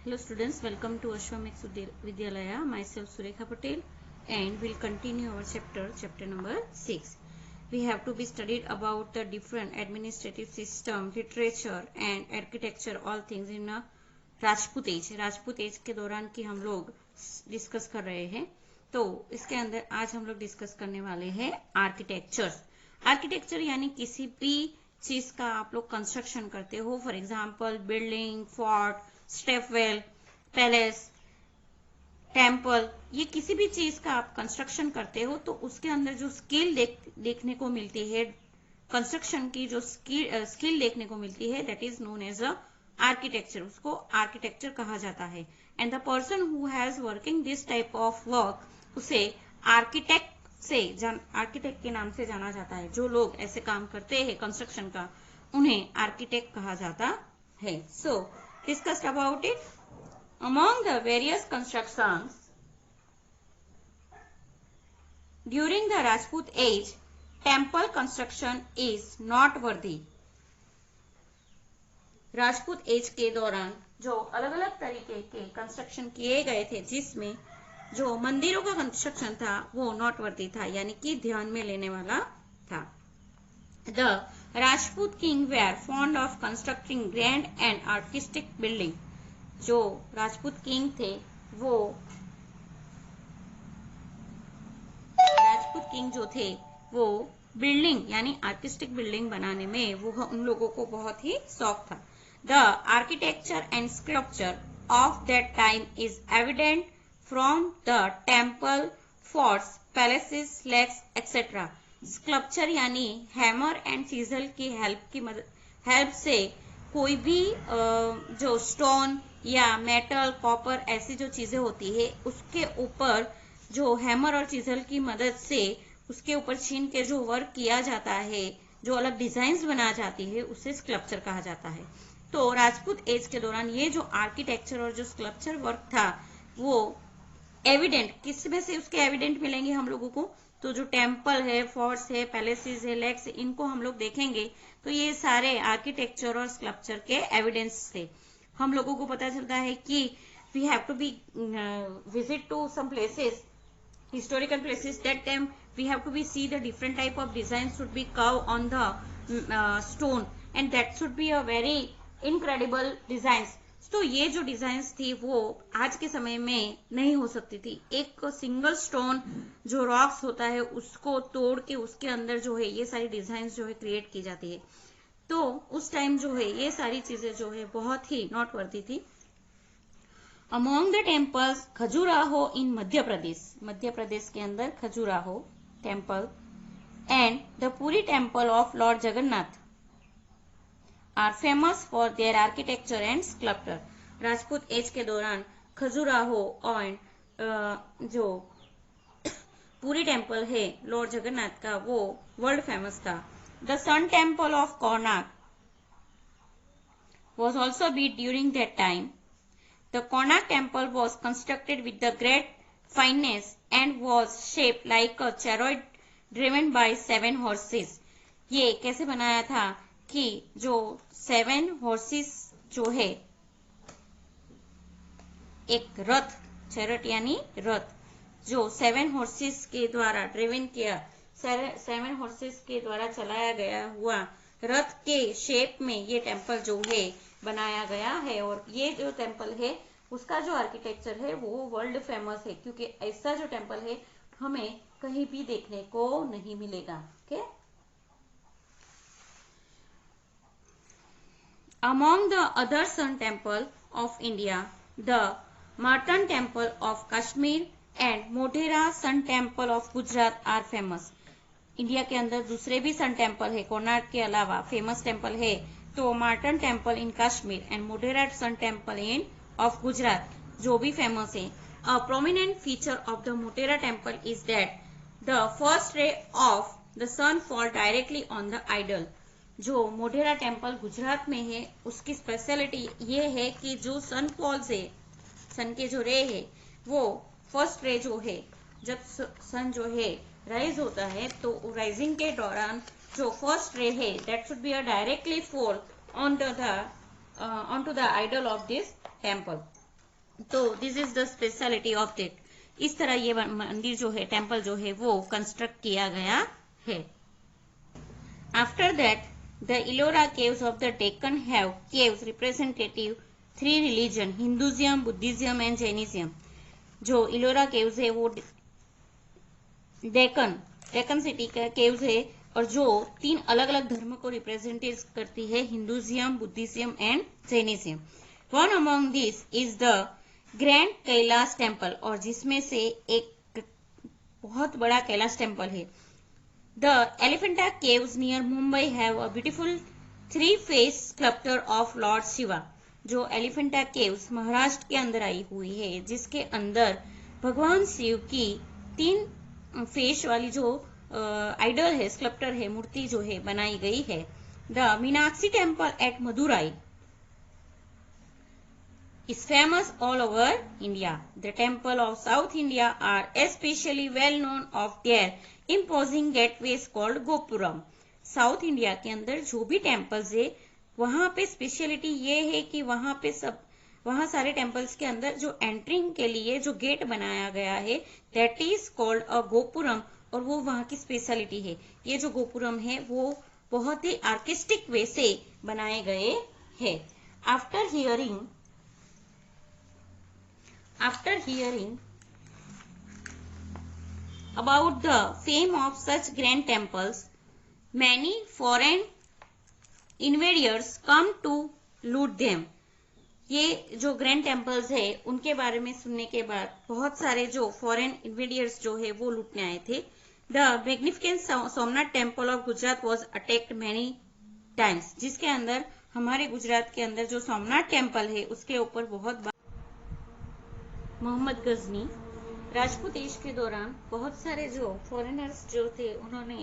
Hello students, welcome to Ashwamix Vidyalaya. Myself Surekha Patel, and we'll continue our chapter number 6. We have to be studied about the different administrative system, literature and architecture, all things in a Rajput age. Rajput age के दौरान की हम लोग discuss कर रहे हैं. तो इसके अंदर आज हम लोग डिस्कस करने वाले हैं आर्किटेक्चर. आर्किटेक्चर यानी किसी भी चीज का आप लोग कंस्ट्रक्शन करते हो. For example building, fort, stepwell, palace, temple, ये किसी भी चीज का आप कंस्ट्रक्शन करते हो तो उसके अंदर जो स्किल देखने को मिलती है, कंस्ट्रक्शन की जो स्किल देखने को मिलती है, that is known as a architecture. उसको आर्किटेक्चर कहा जाता है. And the person who has working this type of work, उसे आर्किटेक्ट के नाम से जाना जाता है. जो लोग ऐसे काम करते हैं कंस्ट्रक्शन का, उन्हें आर्किटेक्ट कहा जाता है. सो discussed about it. Among the various constructions during the Rajput age, temple construction is noteworthy. Rajput age के दौरान जो अलग अलग तरीके के कंस्ट्रक्शन किए गए थे, जिसमें जो मंदिरों का कंस्ट्रक्शन था वो नॉटवर्दी था, यानी कि ध्यान में लेने वाला था. The Rajput king were fond of constructing grand and artistic building. जो राजपूत किंग थे वो बिल्डिंग यानी आर्टिस्टिक बिल्डिंग बनाने में वो उन लोगों को बहुत ही शौक था. The architecture and sculpture of that time is evident from the temple, forts, palaces, lakes, etc. Sculpture यानी हैमर एंड सीजल की हेल्प से कोई भी जो स्टोन या मेटल, कॉपर, ऐसी जो चीजें होती है उसके ऊपर जो हैमर और चीजल की मदद से उसके ऊपर छीन के जो वर्क किया जाता है, जो अलग डिजाइन्स बना जाती है, उसे स्कल्पचर कहा जाता है. तो राजपूत एज के दौरान ये जो आर्किटेक्चर और जो स्कल्पचर वर्क था वो एविडेंट, किस में से उसके एविडेंट मिलेंगे हम लोगों को, तो जो टेम्पल है, फोर्ट्स है, पैलेसेस है, लेक्स, इनको हम लोग देखेंगे तो ये सारे आर्किटेक्चर और स्कल्पचर के एविडेंस थे. हम लोगों को पता चलता है कि we have to be visit to some places, historical places. That time we have to be see the different type of designs should be carved on the stone, and that should be a very incredible designs. तो ये जो designs थी वो आज के समय में नहीं हो सकती थी. एक सिंगल स्टोन जो रॉक्स होता है उसको तोड़ के उसके अंदर जो है ये सारी डिजाइन्स जो है क्रिएट की जाती है. तो उस टाइम जो है ये सारी चीजें जो है बहुत ही नॉटवर्दी थी. Among the temples, Khajuraho in Madhya Pradesh के अंदर Khajuraho temple and the Puri temple of lord Jagannath are famous for their architecture and sculpture. Rajput age के दौरान खजुराहो और जो पूरी टेम्पल है लॉर्ड जगन्नाथ का, वो वर्ल्ड फेमस था. The sun temple of Konark was also built during that time. The Konark temple was constructed with the great fineness and was shaped like a chariot driven by 7 horses. ये कैसे बनाया था कि जो 7 horses जो है, एक रथ, चैरियट यानी रथ, जो 7 horses के द्वारा ड्रिवन किया, 7 horses के द्वारा चलाया गया हुआ रथ के शेप में ये टेम्पल जो है बनाया गया है. और ये जो टेम्पल है उसका जो आर्किटेक्चर है वो वर्ल्ड फेमस है, क्योंकि ऐसा जो टेम्पल है हमें कहीं भी देखने को नहीं मिलेगा. Okay, among the other sun temple of India, the Martand temple of Kashmir and Modhera sun temple of Gujarat are famous. India के अंदर दूसरे भी सन टेम्पल है, कोणार्क के अलावा फेमस टेम्पल है तो Martand temple in Kashmir and Modhera sun temple in of Gujarat जो भी फेमस है. A prominent feature of the Modhera temple is that the first ray of the sun fall directly on the idol. जो Modhera temple Gujarat में है उसकी स्पेशलिटी ये है कि जो सन फॉल्स है, सन के जो रे है, वो फर्स्ट रे जो है, जब सन जो है राइज होता है तो राइजिंग के दौरान जो फर्स्ट रे है that should be a directly fall on to the idol of this temple. तो this is the speciality of that. इस तरह ये मंदिर जो है, टेम्पल जो है, वो कंस्ट्रक्ट किया गया है। After that the Ellora caves of the Deccan have caves representative 3 religion, Hinduism, Buddhism and Jainism. जो इलोरा केव्स है वो डेक्कन सिटी का केव्स है और जो 3 अलग अलग धर्म को रिप्रेजेंट करती है, Hinduism, Buddhism and Jainism. One among this is the grand Kailash temple, और जिसमें से एक बहुत बड़ा कैलाश टेम्पल है। The Elephanta caves near Mumbai have a beautiful 3-faced sculpture of Lord Shiva। जो एलिफेंटा केव्स महाराष्ट्र के अंदर आई हुई है, जिसके अंदर भगवान शिव की 3 फेस वाली जो आइडल है, स्कल्पचर है, मूर्ति जो है बनाई गई है। The Meenakshi temple at Madurai is famous all over India. The temple of South India are especially well known of their imposing gateways called Gopuram। South India के अंदर जो भी टेम्पल्स है, वहां पे स्पेशलिटी ये है कि वहां सारे टेम्पल्स के अंदर जो एंट्रिंग के लिए जो गेट बनाया गया है, that is called a gopuram, और वो वहां की स्पेशलिटी है। ये जो गोपुरम है वो बहुत ही आर्टिस्टिक वे से बनाए गए हैं। After hearing about the fame of such grand temples, many foreign invaders come to loot them। ये जो ग्रैंड टेम्पल्स है उनके बारे में सुनने के बाद बहुत सारे जो फॉरेन इन्वेडियर्स जो है वो लूटने आए थे। The magnificent Somnath temple of Gujarat was attacked many times, जिसके अंदर हमारे गुजरात के अंदर जो सोमनाथ टेम्पल है उसके ऊपर बहुत बार मोहम्मद गजनी राजपूत एज के दौरान बहुत सारे जो फॉरेनर्स जो थे उन्होंने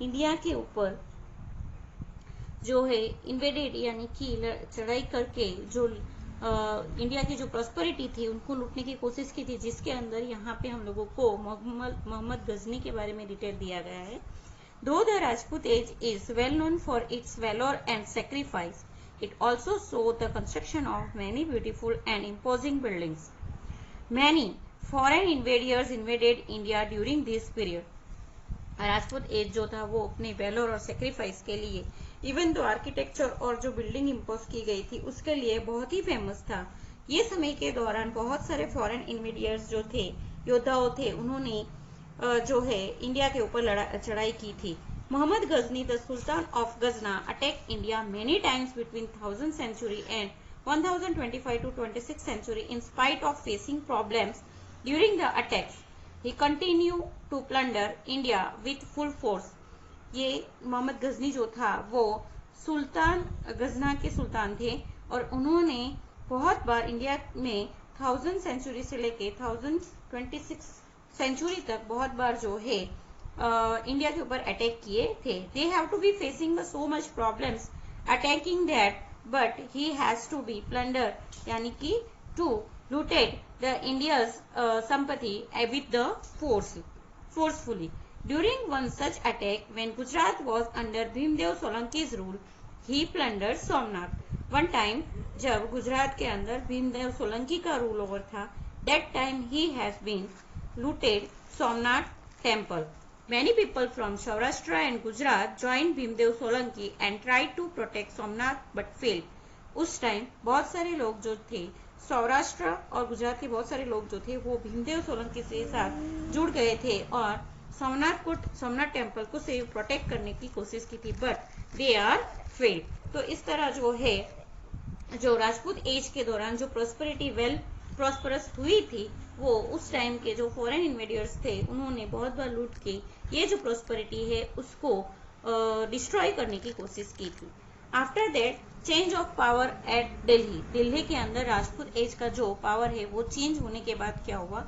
इंडिया के ऊपर जो है इन्वेडेड यानी कि चढ़ाई करके जो इंडिया की जो प्रॉस्पेरिटी थी उनको लूटने की कोशिश की थी, जिसके अंदर यहाँ पे हम लोगों को मोहम्मद गजनी के बारे में डिटेल दिया गया है। दो the Rajput age is well known for its valour and sacrifice, it also show the construction of many beautiful and imposing buildings. Many foreign invaders invaded India during this period। Rajput age जो था वो अपने वेलोर और sacrifice के लिए, even तो architecture और जो बिल्डिंग इम्पोज की गई थी उसके लिए बहुत ही फेमस था। ये समय के दौरान बहुत सारे फॉरेन इन्वेडियर्स जो थे, योद्धाओं थे, उन्होंने जो है इंडिया के ऊपर चढ़ाई की थी। Mohammad Ghazni the sultan of Ghazna attack India many times between 1000th century and 1025 to 26th century। In spite of facing problems during the attacks, he continued to plunder India with full force। ये मोहम्मद गजनी जो था वो सुल्तान गजना के सुल्तान थे और उन्होंने बहुत बार इंडिया में 1000th century से लेके 1026 सेंचुरी तक बहुत बार जो है इंडिया के ऊपर अटैक किए थे। They have to be facing so much problems attacking that, but he has to be plundered यानी कि to looted the India's संपत्ति with the forcefully। During one such attack when Gujarat was under Bhimdev Solanki's rule, he plundered Somnath। One time जब गुजरात के अंदर भीमदेव सोलंकी का rule over था, that time he has been looted Somnath temple। Many people from Saurashtra and Gujarat joined Bhimdev Solanki and tried to protect Somnath but failed। उस time बहुत सारे लोग जो थे, सौराष्ट्र और गुजरात के बहुत सारे लोग जो थे वो भीमदेव सोलंकी से साथ जुड़ गए थे और सोमनाथ टेम्पल को से प्रोटेक्ट करने की कोशिश की थी, बट दे आर फेल्ड। तो इस तरह जो है जो राजपूत एज के दौरान जो प्रॉस्पेरिटी प्रॉस्परस हुई थी, वो उस टाइम के जो फॉरेन इन्वेडियर्स थे उन्होंने बहुत बार लूट के ये जो प्रॉस्पेरिटी है उसको डिस्ट्रॉय करने की कोशिश की थी। After that change of power at Delhi के अंदर राजपूत एज का जो पावर है वो चेंज होने के बाद क्या हुआ,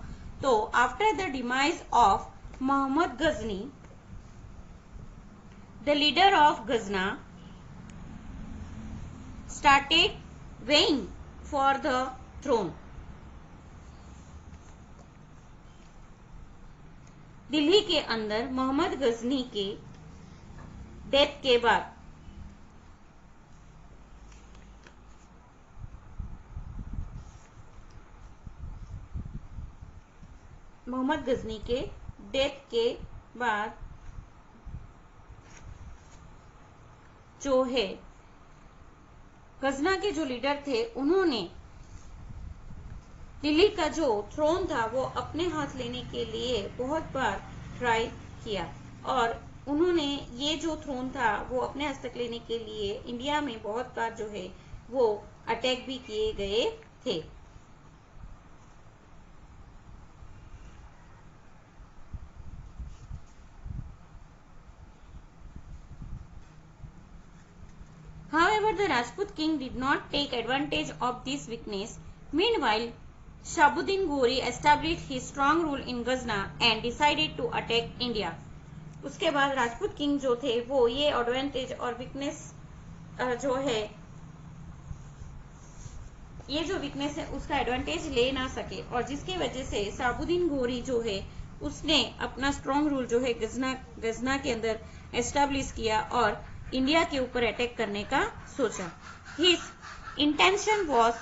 तो after the demise of Mohammad Ghazni the leader of Ghazna started weighing for the throne। Delhi के अंदर मोहम्मद गजनी के डेथ के बाद मोहम्मद गजनी के डेथ के बाद जो है गजना के जो लीडर थे उन्होंने दिल्ली का जो थ्रोन था वो अपने हाथ लेने के लिए बहुत बार ट्राई किया और उन्होंने ये जो थ्रोन था वो अपने हस्तक लेने के लिए इंडिया में बहुत बार जो है वो अटैक भी किए गए थे। However, the Rajput king did not take advantage of this weakness. Meanwhile, Shahabuddin Ghori established his strong rule in Ghazna and decided to attack India. उसके बाद राजपूत किंग जो थे वो ये एडवांटेज और वीकनेस जो है ये जो वीकनेस है उसका एडवांटेज ले ना सके और जिसकी वजह से शहाबुद्दीन घोरी जो है उसने अपना स्ट्रॉन्ग रूल जो है गजना के अंदर एस्टेब्लिश किया और इंडिया के ऊपर अटैक करने का सोचा। His intention was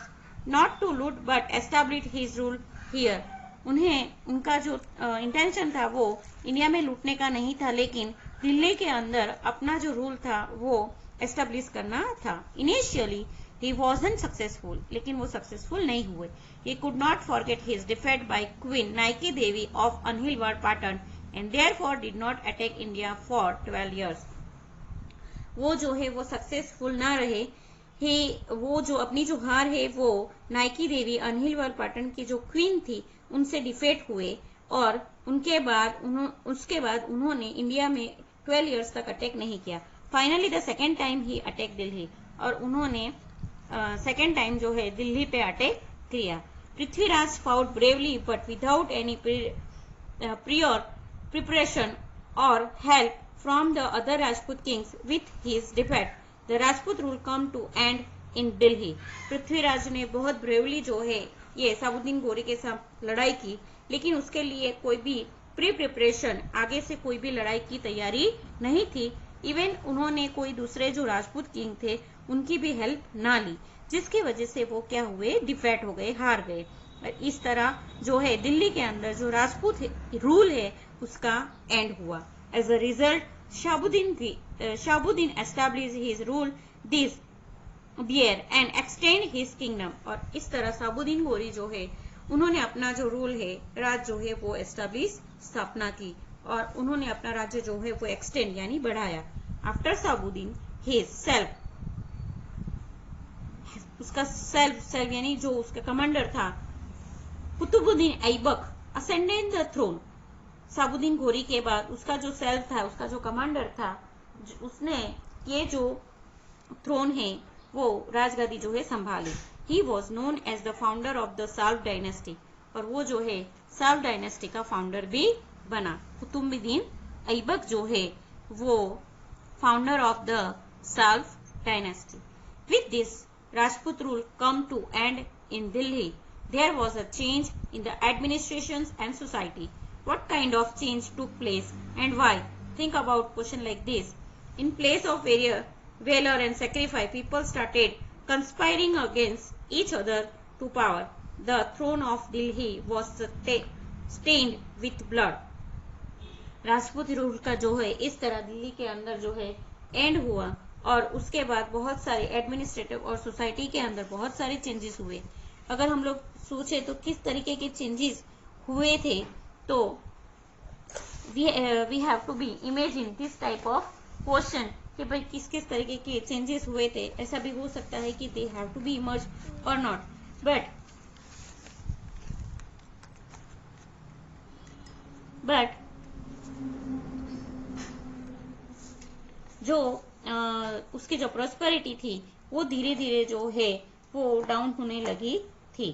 not to loot but establish his rule here. उनका जो इंटेंशन था वो इंडिया में लूटने का नहीं था लेकिन दिल्ली के अंदर अपना जो रूल था वो एस्टेब्लिश करना था। इनिशियली ही वॉजंट सक्सेसफुल, लेकिन वो सक्सेसफुल नहीं हुए। He could not forget his defeat by queen Naiki Devi of Anhilwad Patan and therefore did not attack India for 12 years। वो जो है वो सक्सेसफुल ना रहे। वो जो अपनी जो हार है वो नाइकी देवी अनहिलवाड़ पाटन की जो क्वीन थी उनसे डिफेट हुए और उसके बाद उन्होंने इंडिया में 12 years तक अटैक नहीं किया। Finally the second time he attack Delhi और उन्होंने सेकेंड टाइम जो है दिल्ली पे अटैक किया। Prithviraj fought bravely but without any prior preparation or help from the other Rajput kings. With his defeat, the Rajput rule come to end in Delhi. Prithviraj ने बहुत bravely जो है ये शहाबुद्दीन घोरी के साथ लड़ाई की, लेकिन उसके लिए कोई भी प्री प्रिपरेशन आगे से कोई भी लड़ाई की तैयारी नहीं थी। इवन उन्होंने कोई दूसरे जो राजपूत किंग थे उनकी भी हेल्प ना ली, जिसकी वजह से वो क्या हुए, डिफेट हो गए, हार गए। और इस तरह जो है दिल्ली के अंदर जो राजपूत रूल है उसका एंड हुआ। As a result Shahabuddin established his rule this year and extend his kingdom। और इस तरह शहाबुद्दीन घोरी जो है उन्होंने अपना जो रूल है राज जो है वो एस्टेब्लिश स्थापना की और उन्होंने अपना राज्य जो है वो एक्सटेंड यानी बढ़ाया। आफ्टर शहाबुद्दीन हिज सेल्फ उसका सेल्फ यानी जो उसका कमांडर था Qutubuddin Aibak ascended the throne. Shahabuddin Ghori के बाद उसका जो सेल्फ था, उसका जो कमांडर था, उसने ये जो थ्रोन है वो राजगद्दी जो है संभाली। He was known as the founder of the slave dynasty और वो जो है साल्व डायनेस्टी का फाउंडर भी बना। कुतुबुद्दीन ऐबक जो है वो founder of the slave dynasty. With this Rajput rule come to end in Delhi. There was a change in the administrations and society. What kind of change took place and why? Think about question like this. In place of valor and sacrifice, people started conspiring against each other to power. The throne of Delhi was stained with blood. Rajput rule का जो है इस तरह दिल्ली के अंदर जो है and हुआ और उसके बाद बहुत सारे एडमिनिस्ट्रेटिव और सोसाइटी के अंदर बहुत सारे चेंजेस हुए। अगर हम लोग सोचे तो किस तरीके के चेंजेस हुए थे तो we have to be imagine this type of question कि भाई किस किस तरीके के चेंजेस हुए थे। ऐसा भी हो सकता है कि they have to be emerge और नॉट, बट जो उसकी जो प्रॉस्पेरिटी थी वो धीरे धीरे जो है वो डाउन होने लगी थी।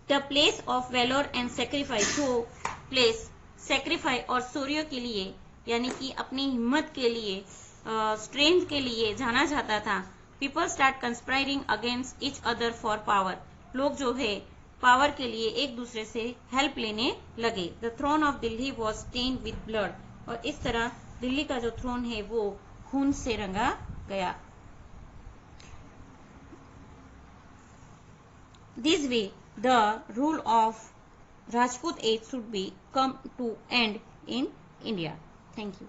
The place of valour and sacrifice, जो प्लेस सेक्रीफाइस और शौर्य के लिए यानी कि अपनी हिम्मत के लिए स्ट्रेंथ के लिए जाना जाता था। People start conspiring against each other for power, लोग जो है पावर के लिए एक दूसरे से हेल्प लेने लगे। The throne of Delhi was stained with blood, और इस तरह दिल्ली का जो थ्रोन है वो खून से रंगा गया। This way the rule of Rajput age should be come to end in India. Thank you.